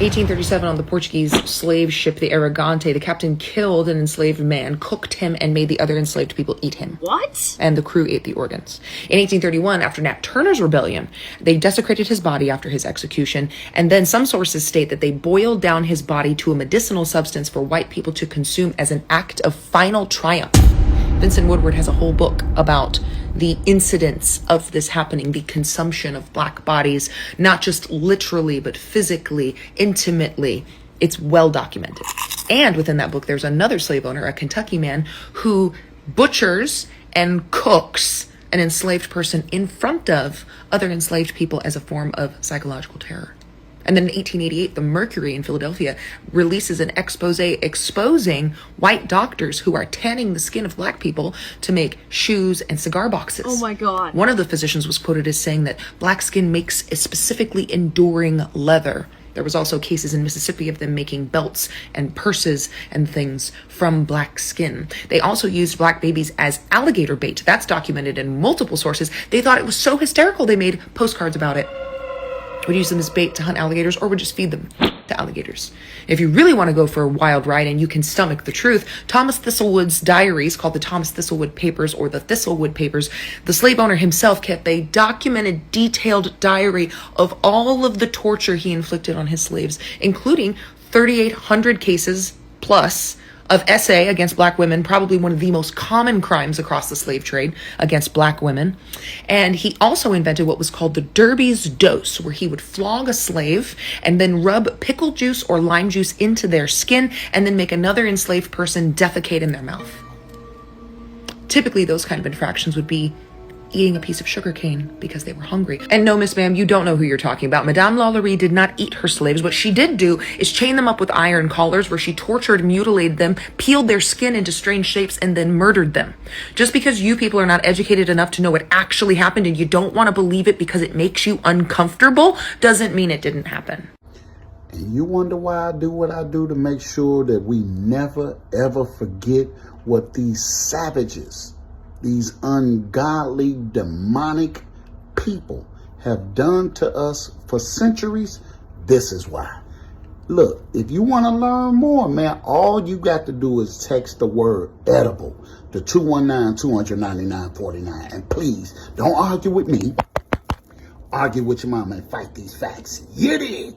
1837, on the Portuguese slave ship, the Aragante, the captain killed an enslaved man, cooked him, and made the other enslaved people eat him. What? And the crew ate the organs. In 1831, after Nat Turner's rebellion, they desecrated his body after his execution, and then some sources state that they boiled down his body to a medicinal substance for white people to consume as an act of final triumph. Vincent Woodward has a whole book about the incidents of this happening, the consumption of black bodies, not just literally, but physically, intimately. It's well documented. And within that book, there's another slave owner, a Kentucky man, who butchers and cooks an enslaved person in front of other enslaved people as a form of psychological terror. And then in 1888, the Mercury in Philadelphia releases an expose exposing white doctors who are tanning the skin of black people to make shoes and cigar boxes. Oh my God. One of the physicians was quoted as saying that black skin makes a specifically enduring leather. There was also cases in Mississippi of them making belts and purses and things from black skin. They also used black babies as alligator bait. That's documented in multiple sources. They thought it was so hysterical they made postcards about it. Would use them as bait to hunt alligators, or would just feed them to alligators. If you really want to go for a wild ride and you can stomach the truth, Thomas Thistlewood's diaries, called the Thomas Thistlewood Papers or the Thistlewood Papers, the slave owner himself kept a documented, detailed diary of all of the torture he inflicted on his slaves, including 3,800 cases plus of essay against black women, probably one of the most common crimes across the slave trade against black women. And he also invented what was called the Derby's dose, where he would flog a slave and then rub pickle juice or lime juice into their skin and then make another enslaved person defecate in their mouth. Typically, those kind of infractions would be eating a piece of sugar cane because they were hungry. And no, Miss Ma'am, you don't know who you're talking about. Madame Lalaurie did not eat her slaves. What she did do is chain them up with iron collars, where she tortured, mutilated them, peeled their skin into strange shapes, and then murdered them. Just because you people are not educated enough to know what actually happened and you don't want to believe it because it makes you uncomfortable doesn't mean it didn't happen. And you wonder why I do what I do, to make sure that we never ever forget what these savages, these ungodly, demonic people have done to us for centuries. This is why. Look, if you want to learn more, man, all you got to do is text the word edible to 219-299-49. And please, don't argue with me. Argue with your mama and fight these facts. You did.